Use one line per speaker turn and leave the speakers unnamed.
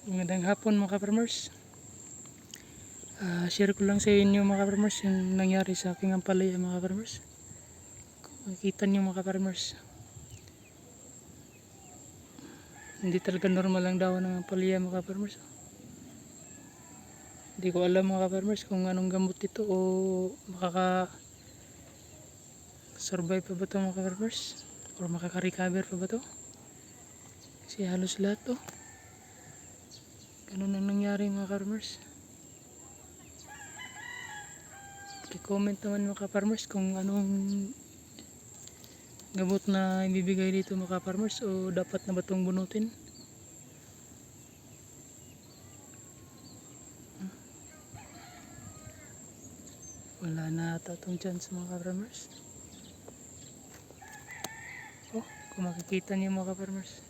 Magandang hapon mga ka-farmers. Share ko lang sa inyo mga ka-farmers yung nangyari sa aking ampalaya mga ka-farmers. Kung makikita nyo mga ka-farmers, hindi talaga normal ang dahon ng ampalaya mga ka-farmers. Hindi ko alam mga ka-farmers kung anong gamot ito o makaka-survive pa ba ito mga ka-farmers o makaka-recover pa ba ito. Kasi halos lahat to ganun ang nangyari mga ka-farmers. I-comment naman mga ka-farmers kung anong gamot na ibibigay dito mga ka-farmers o dapat na ba itong bunutin. Wala na ata itong chance mga ka-farmers. Oh, kung makikita niyo mga ka-farmers,